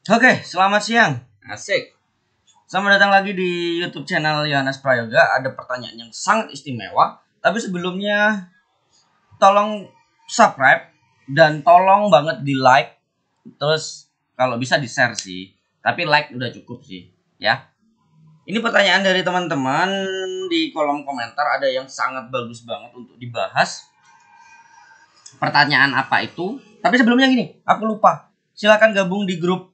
Oke, selamat siang. Asik. Selamat datang lagi di YouTube channel Yohanes Prayoga. Ada pertanyaan yang sangat istimewa. Tapi sebelumnya, tolong subscribe dan tolong banget di like. Terus kalau bisa di share sih. Tapi like udah cukup sih, ya. Ini pertanyaan dari teman-teman di kolom komentar, ada yang sangat bagus banget untuk dibahas. Pertanyaan apa itu? Tapi sebelumnya gini, aku lupa. Silakan gabung di grup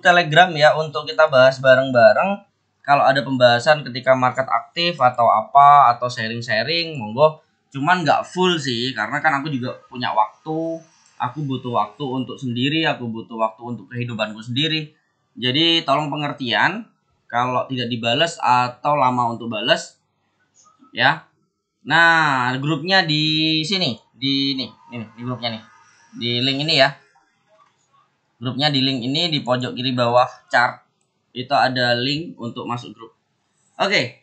Telegram ya untuk kita bahas bareng-bareng. Kalau ada pembahasan ketika market aktif atau apa atau sharing-sharing, monggo. Cuman nggak full sih, karena kan aku juga punya waktu. Aku butuh waktu untuk sendiri, aku butuh waktu untuk kehidupanku sendiri. Jadi tolong pengertian kalau tidak dibales atau lama untuk bales, ya. Nah, grupnya di sini, di grupnya nih. Di link ini ya. Grupnya di link ini di pojok kiri bawah chart. Itu ada link untuk masuk grup. Oke.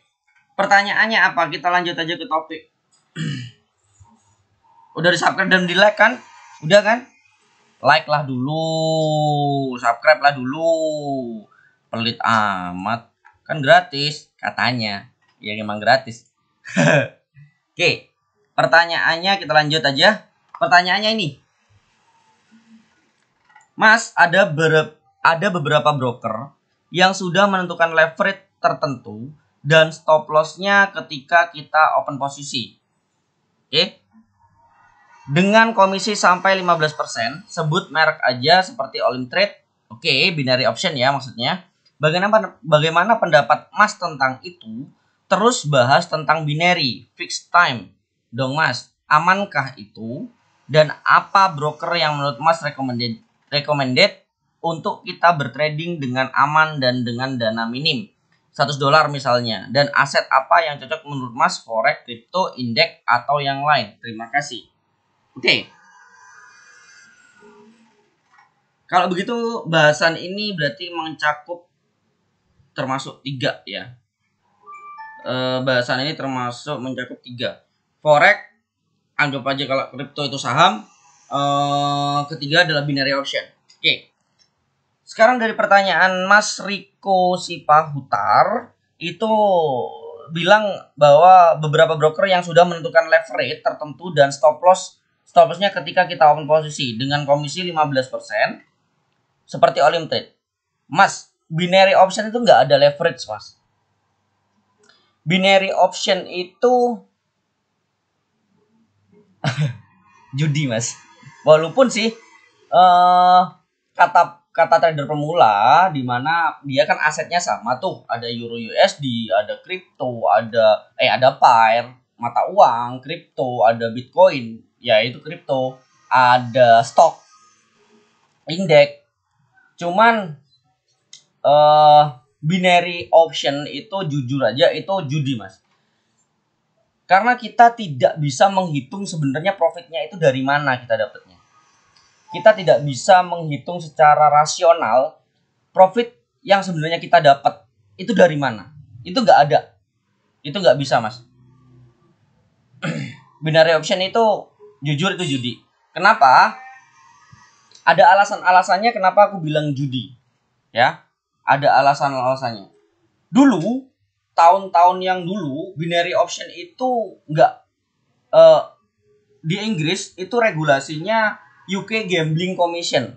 Pertanyaannya apa? Kita lanjut aja ke topik. Udah di-subscribe dan di-like kan? Udah kan? Like lah dulu, subscribe lah dulu. Pelit amat. Kan gratis katanya. Ya memang gratis. Oke. Pertanyaannya kita lanjut aja. Pertanyaannya ini. Mas, ada beberapa broker yang sudah menentukan leverage tertentu dan stop loss-nya ketika kita open posisi. Oke. Dengan komisi sampai 15%, sebut merek aja seperti All In Trade. Oke, binary option ya maksudnya. Bagaimana pendapat Mas tentang itu? Terus bahas tentang binary, fixed time. Dong Mas, amankah itu? Dan apa broker yang menurut Mas recommended untuk kita bertrading dengan aman dan dengan dana minim $100 misalnya, dan aset apa yang cocok menurut Mas, forex, kripto, indeks, atau yang lain? Terima kasih. Oke. Kalau begitu bahasan ini berarti mencakup termasuk 3 ya. Bahasan ini termasuk mencakup 3. Forex, anggap aja kalau kripto itu saham. Ketiga adalah binary option. Oke. Sekarang dari pertanyaan Mas Riko Sipahutar itu bilang bahwa beberapa broker yang sudah menentukan leverage tertentu dan stop lossnya ketika kita open posisi dengan komisi 15% seperti All In Trade. Mas, binary option itu nggak ada leverage, Mas. Binary option itu judi, Mas. Walaupun sih kata trader pemula, di mana dia kan asetnya sama tuh, ada euro USD, ada kripto, ada pair mata uang kripto, ada bitcoin, yaitu kripto, ada stok, indeks. Cuman binary option itu jujur aja itu judi, Mas. Karena kita tidak bisa menghitung sebenarnya profitnya itu dari mana kita dapatnya. Kita tidak bisa menghitung secara rasional profit yang sebenarnya kita dapat itu dari mana. Itu nggak ada. Itu nggak bisa, Mas. Binary option itu jujur itu judi. Kenapa? Ada alasan-alasannya kenapa aku bilang judi. Ya, ada alasan-alasannya. Dulu, tahun-tahun yang dulu, binary option itu nggak di Inggris itu regulasinya UK Gambling Commission.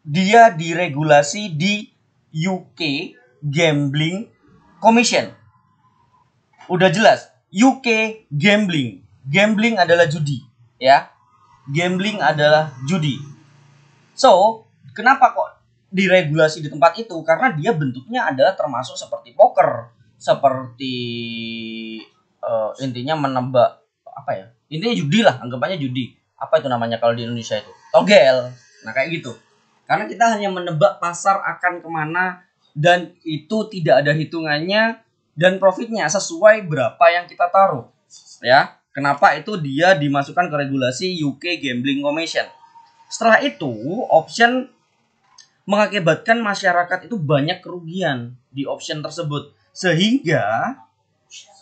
Dia diregulasi di UK Gambling Commission. Udah jelas, UK Gambling. Gambling adalah judi, ya. Gambling adalah judi. So, kenapa kok diregulasi di tempat itu? Karena dia bentuknya adalah termasuk seperti poker, seperti intinya menebak apa ya? Intinya judi lah, anggapannya judi. Apa itu namanya kalau di Indonesia itu? Togel. Nah kayak gitu. Karena kita hanya menebak pasar akan kemana dan itu tidak ada hitungannya dan profitnya sesuai berapa yang kita taruh. Ya, kenapa itu dia dimasukkan ke regulasi UK Gambling Commission. Setelah itu, option mengakibatkan masyarakat itu banyak kerugian di option tersebut. Sehingga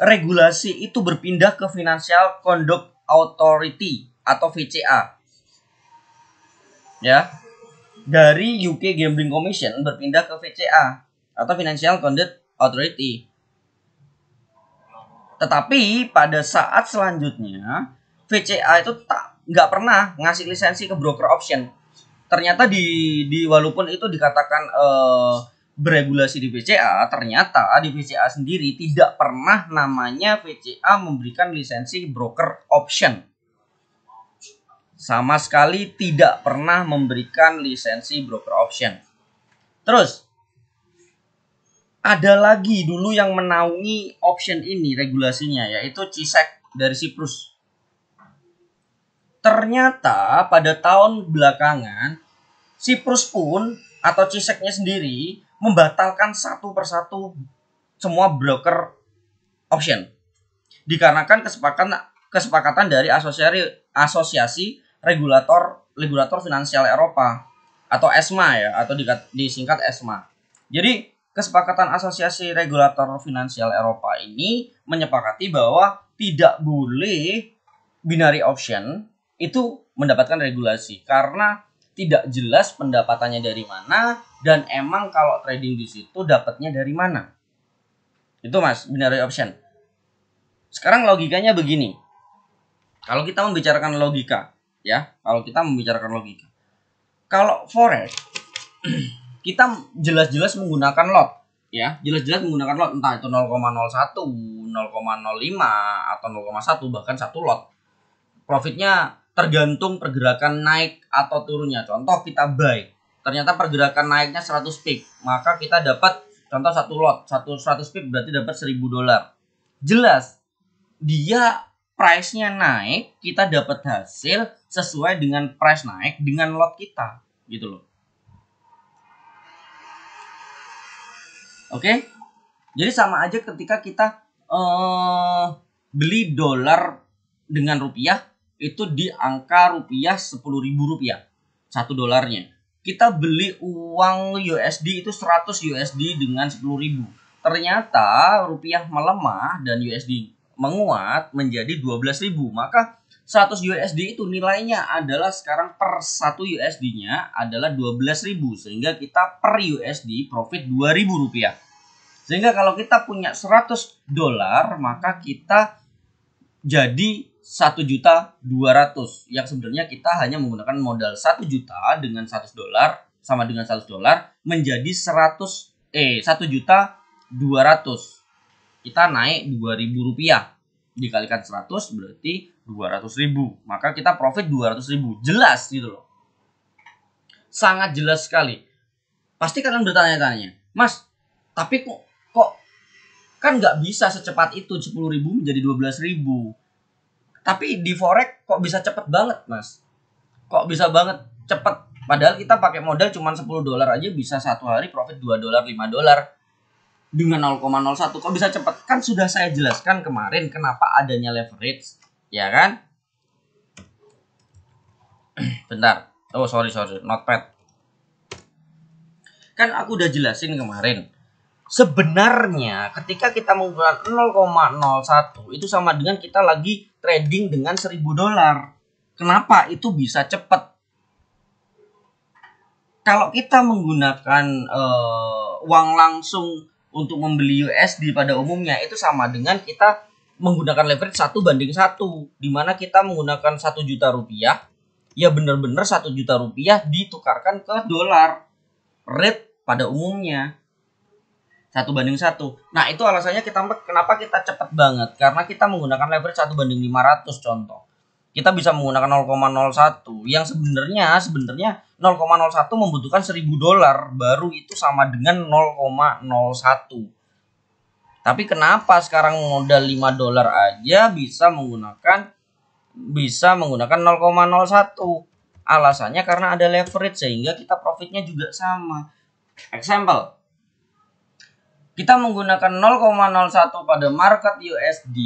regulasi itu berpindah ke Financial Conduct Authority atau VCA. Ya. dari UK Gambling Commission berpindah ke VCA atau Financial Conduct Authority. Tetapi pada saat selanjutnya VCA itu nggak pernah ngasih lisensi ke broker option. Ternyata di walaupun itu dikatakan beregulasi di VCA, ternyata di VCA sendiri tidak pernah namanya VCA memberikan lisensi broker option. Sama sekali tidak pernah memberikan lisensi broker option. Terus ada lagi dulu yang menaungi option ini regulasinya, yaitu CISEC dari Siprus. Ternyata pada tahun belakangan Siprus pun atau CISEC-nya sendiri membatalkan satu persatu semua broker option. Dikarenakan kesepakatan dari asosiasi regulator finansial Eropa atau ESMA ya, atau disingkat ESMA. Jadi kesepakatan asosiasi regulator finansial Eropa ini menyepakati bahwa tidak boleh binary option itu mendapatkan regulasi karena tidak jelas pendapatannya dari mana dan emang kalau trading di situ dapatnya dari mana. Itu Mas, binary option. Sekarang logikanya begini. Kalau kita membicarakan logika, kalau forex kita jelas-jelas menggunakan lot, ya, jelas-jelas menggunakan lot, entah itu 0,01, 0,05 atau 0,1 bahkan 1 lot. Profitnya tergantung pergerakan naik atau turunnya. Contoh kita buy, ternyata pergerakan naiknya 100 pip, maka kita dapat contoh 1 lot, 100 pip berarti dapat $1000. Jelas dia price-nya naik, kita dapat hasil sesuai dengan price naik dengan lot kita, gitu loh. Oke? Jadi sama aja ketika kita beli dolar dengan rupiah itu di angka rupiah 10.000 rupiah 1 dolarnya. Kita beli uang USD itu 100 USD dengan 10.000. Ternyata rupiah melemah dan USD menguat menjadi 12.000, maka 100 USD itu nilainya adalah sekarang per 1 USD-nya adalah 12.000, sehingga kita per USD profit 2.000 rupiah. Sehingga kalau kita punya 100 dolar maka kita jadi 1.200.000, yang sebenarnya kita hanya menggunakan modal 1 juta dengan 100 dolar sama dengan 100 dolar menjadi 1.200.000. Kita naik 2.000 rupiah, dikalikan 100 berarti 200.000, maka kita profit 200.000. Jelas gitu loh, sangat jelas sekali. Pasti kalian bertanya-tanya, Mas, tapi kok kan nggak bisa secepat itu 10.000 menjadi 12.000. Tapi di forex kok bisa cepet banget, Mas? Kok bisa banget cepet? Padahal kita pakai modal cuma 10 dolar aja bisa satu hari profit 2 dolar, 5 dolar. Dengan 0,01 kok bisa cepat? Kan sudah saya jelaskan kemarin kenapa adanya leverage, ya kan? Bentar. Oh, sorry, notepad. Kan aku udah jelasin kemarin. Sebenarnya ketika kita menggunakan 0,01 itu sama dengan kita lagi trading dengan 1.000 dolar. Kenapa itu bisa cepat? Kalau kita menggunakan uang langsung untuk membeli USD pada umumnya itu sama dengan kita menggunakan leverage 1:1, di mana kita menggunakan 1 juta rupiah, ya benar-benar 1 juta rupiah ditukarkan ke dolar. Rate pada umumnya 1:1. Nah, itu alasannya kenapa kita cepat banget, karena kita menggunakan leverage 1:500 contoh. Kita bisa menggunakan 0,01 yang sebenarnya 0,01 membutuhkan 1.000 dolar baru itu sama dengan 0,01. Tapi kenapa sekarang modal 5 dolar aja bisa menggunakan 0,01? Alasannya karena ada leverage sehingga kita profitnya juga sama. Example, kita menggunakan 0,01 pada market USD,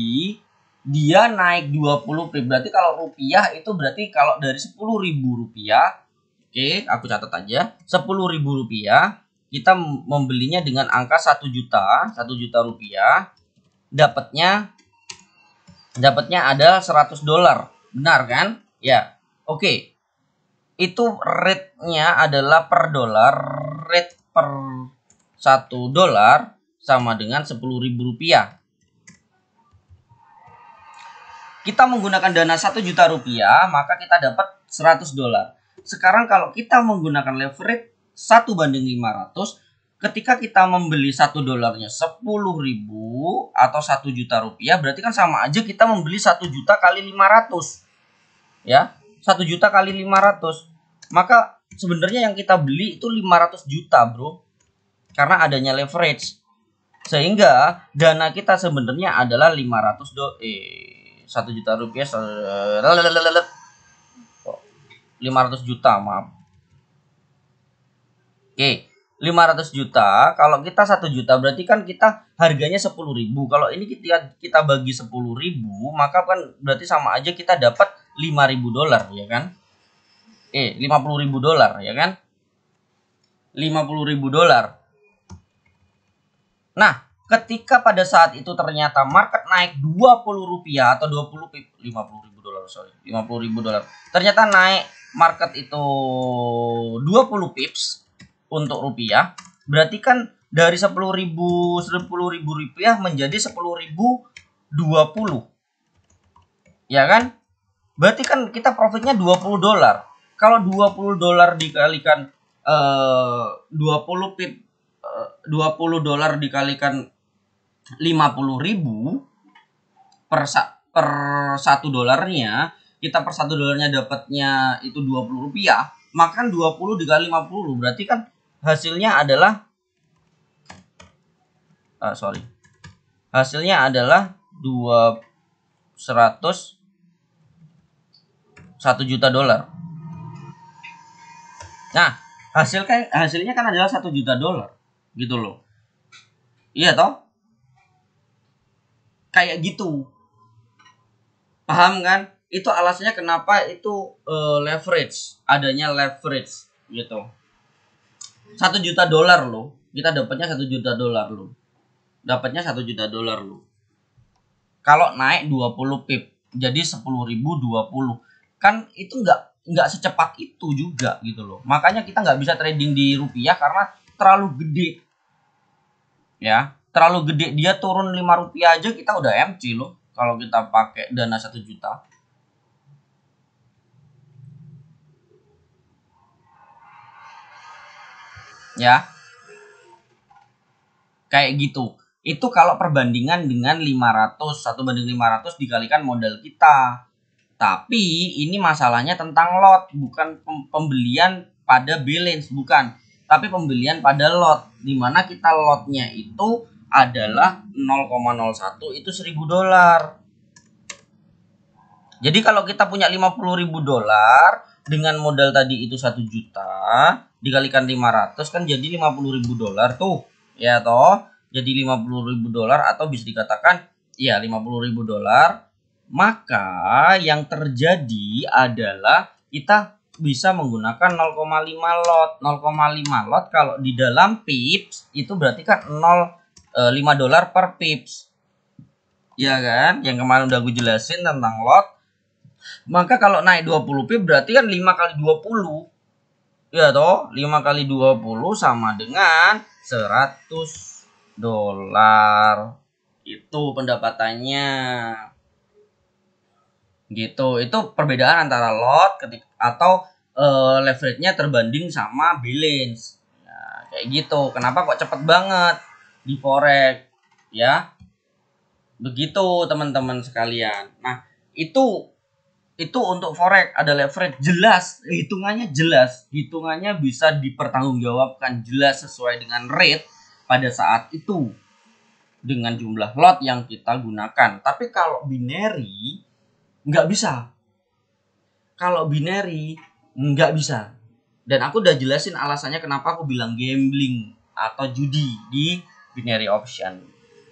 dia naik 20 pip. Berarti kalau rupiah itu berarti kalau dari 10.000 rupiah, oke, aku catat aja, 10.000 rupiah, kita membelinya dengan angka 1 juta rupiah, dapatnya ada 100 dolar. Benar kan? Ya. Oke. itu rate-nya adalah per dolar, rate per 1 dolar sama dengan Rp10.000. Kita menggunakan dana 1 juta rupiah, maka kita dapat 100 dolar. Sekarang kalau kita menggunakan leverage 1:500, ketika kita membeli 1 dolarnya 10.000 atau 1 juta rupiah, berarti kan sama aja kita membeli 1 juta kali 500. Ya, 1 juta kali 500. Maka sebenarnya yang kita beli itu 500 juta, bro. Karena adanya leverage. Sehingga dana kita sebenarnya adalah 1 juta rupiah 500 juta, maaf. Oke, 500 juta. Kalau kita 1 juta berarti kan kita harganya 10.000. Kalau ini kita bagi 10.000, maka kan berarti sama aja kita dapat 5.000 dolar, ya kan? 50.000 dolar, ya kan? 50.000 dolar. Nah, ketika pada saat itu ternyata market naik 20 rupiah atau 20 pip, 50.000 dolar, sorry, 50.000 dolar. Ternyata naik market itu 20 pips untuk rupiah, berarti kan dari 10.000 rupiah menjadi 10.020. Ya kan? Berarti kan kita profitnya 20 dolar. Kalau 20 dolar dikalikan 20 pip, 20 dolar dikalikan 50.000 per 1 dolarnya, kita per 1 dolarnya dapatnya itu 20 rupiah, maka 20 dikali 50 berarti kan hasilnya adalah hasilnya adalah 1 juta dolar. Nah, hasilnya kan adalah 1 juta dolar gitu loh. Iya toh? Kayak gitu. Paham kan? Itu alasannya kenapa itu leverage, adanya leverage gitu. 1 juta dolar loh. Kita dapatnya 1 juta dolar loh. Dapatnya 1 juta dolar loh. Kalau naik 20 pip jadi 10.020. Kan itu nggak secepat itu juga gitu loh. Makanya kita nggak bisa trading di rupiah karena terlalu gede. Ya, terlalu gede. Dia turun 5 rupiah aja kita udah MC loh kalau kita pakai dana 1 juta. Ya. Kayak gitu. Itu kalau perbandingan dengan 500, 1:500 dikalikan modal kita. Tapi ini masalahnya tentang lot, bukan pembelian pada balance, bukan. Tapi pembelian pada lot, dimana kita lotnya itu adalah 0,01 itu 1.000 dolar. Jadi kalau kita punya 50.000 dolar dengan modal tadi itu 1 juta dikalikan 500 kan jadi 50.000 dolar tuh. Ya toh, jadi 50.000 dolar atau bisa dikatakan ya 50.000 dolar. Maka yang terjadi adalah kita bisa menggunakan 0,5 lot. 0,5 lot kalau di dalam pips itu berarti kan 0,5 dolar per pips. Ya kan? Yang kemarin udah gue jelasin tentang lot. Maka kalau naik 20 pip berarti kan 5 kali 20. Ya toh, 5 kali 20 sama dengan 100 dolar. Itu pendapatannya. Gitu. Itu perbedaan antara lot atau leverage-nya terbanding sama balance. Ya, kayak gitu. Kenapa kok cepet banget di forex? Ya. Begitu teman-teman sekalian. Nah, itu untuk forex ada leverage jelas, hitungannya bisa dipertanggungjawabkan jelas sesuai dengan rate pada saat itu dengan jumlah lot yang kita gunakan. Tapi kalau binary nggak bisa. Kalau binary nggak bisa. Dan aku udah jelasin alasannya kenapa aku bilang gambling atau judi di binary option.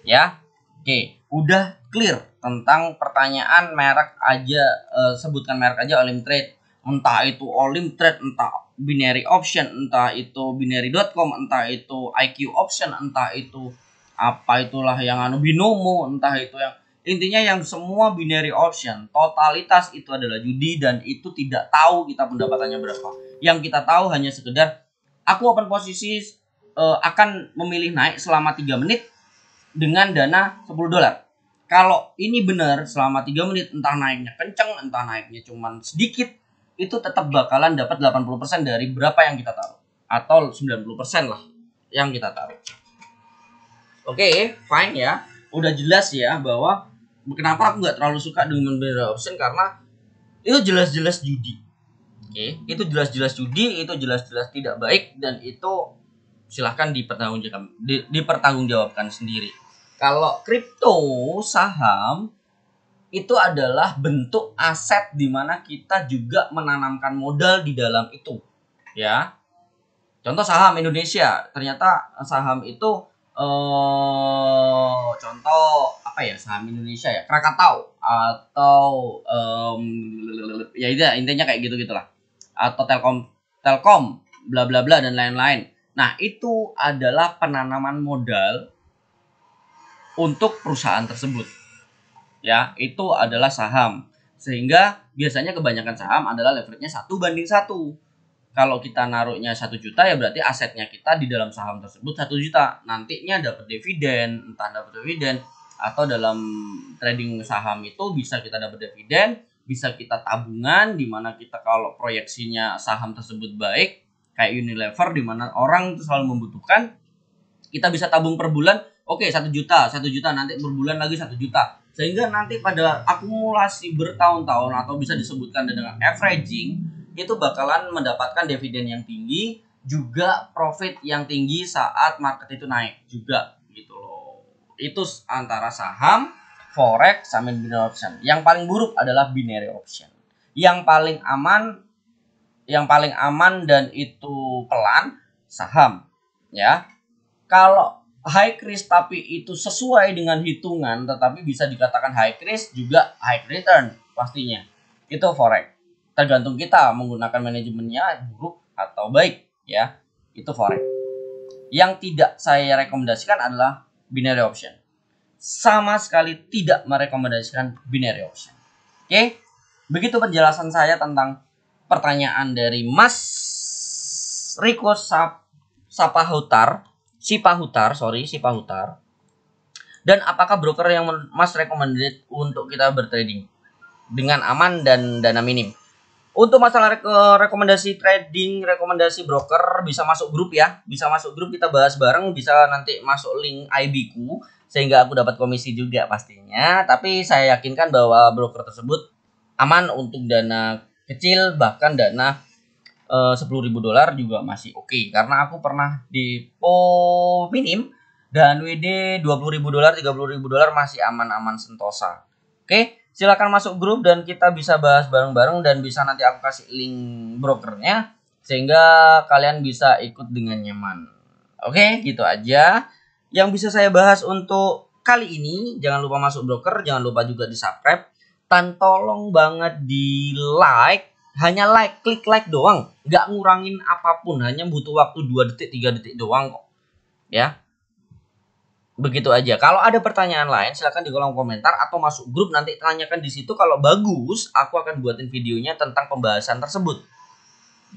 Ya, oke, udah clear tentang pertanyaan merek aja, sebutkan merek aja Olimtrade. Entah itu Olimtrade, entah binary option, entah itu binary.com, entah itu IQ option, entah itu apa itulah yang binomo, entah itu yang Intinya yang semua binary option, totalitas itu adalah judi dan itu tidak tahu kita pendapatannya berapa. Yang kita tahu hanya sekedar aku open posisi akan memilih naik selama 3 menit dengan dana $10. Kalau ini benar selama 3 menit entah naiknya kenceng, entah naiknya cuman sedikit, itu tetap bakalan dapat 80% dari berapa yang kita taruh. Atau 90% lah yang kita taruh. Oke, fine ya. Udah jelas ya bahwa kenapa aku nggak terlalu suka dengan binary option, karena itu jelas-jelas judi. Oke, itu jelas-jelas judi, itu jelas-jelas tidak baik, dan itu silahkan dipertanggungjawabkan sendiri. Kalau kripto saham itu adalah bentuk aset di mana kita juga menanamkan modal di dalam itu, ya. Contoh saham Indonesia, ternyata saham itu contoh apa ya, saham Indonesia ya, Krakatau atau ya intinya kayak gitulah, atau Telkom bla bla bla dan lain-lain. Nah, itu adalah penanaman modal untuk perusahaan tersebut, ya. Itu adalah saham, sehingga biasanya kebanyakan saham adalah leverage-nya 1:1. Kalau kita naruhnya 1 juta, ya berarti asetnya kita di dalam saham tersebut 1 juta. Nantinya dapat dividen, entah dapat dividen atau dalam trading saham itu bisa kita dapat dividen, bisa kita tabungan, di mana kita kalau proyeksinya saham tersebut baik, kayak Unilever di mana orang itu selalu membutuhkan, kita bisa tabung per bulan. Oke, 1 juta, nanti per bulan lagi 1 juta. Sehingga nanti pada akumulasi bertahun-tahun atau bisa disebutkan dengan averaging, itu bakalan mendapatkan dividen yang tinggi, juga profit yang tinggi saat market itu naik juga gitu loh. Itu antara saham, forex, sama binary option. Yang paling buruk adalah binary option. Yang paling aman dan itu pelan saham, ya. Kalau high risk tapi itu sesuai dengan hitungan, tetapi bisa dikatakan high risk juga high return pastinya, itu forex. Tergantung kita menggunakan manajemennya buruk atau baik, ya. Itu forex. Yang tidak saya rekomendasikan adalah binary option. Sama sekali tidak merekomendasikan binary option. Oke, begitu penjelasan saya tentang pertanyaan dari Mas Riko Sipahutar. Dan apakah broker yang Mas recommended untuk kita bertrading dengan aman dan dana minim? Untuk masalah rekomendasi trading, rekomendasi broker, bisa masuk grup ya. Bisa masuk grup, kita bahas bareng. Bisa nanti masuk link IB ku, sehingga aku dapat komisi juga pastinya. Tapi saya yakinkan bahwa broker tersebut aman untuk dana kecil, bahkan dana $10.000 juga masih oke. Karena aku pernah di PO minim dan WD $20.000, $30.000 masih aman-aman sentosa. Oke, silakan masuk grup dan kita bisa bahas bareng-bareng, dan bisa nanti aku kasih link brokernya sehingga kalian bisa ikut dengan nyaman. Oke, gitu aja yang bisa saya bahas untuk kali ini. Jangan lupa masuk broker, jangan lupa juga di subscribe, dan tolong banget di like. Hanya klik like doang, nggak ngurangin apapun, hanya butuh waktu 2 detik 3 detik doang kok, ya. Begitu aja. Kalau ada pertanyaan lain silahkan di kolom komentar atau masuk grup, nanti tanyakan di situ. Kalau bagus aku akan buatin videonya tentang pembahasan tersebut,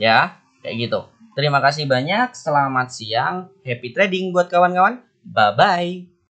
ya. Kayak gitu. Terima kasih banyak, selamat siang, happy trading buat kawan-kawan, bye bye.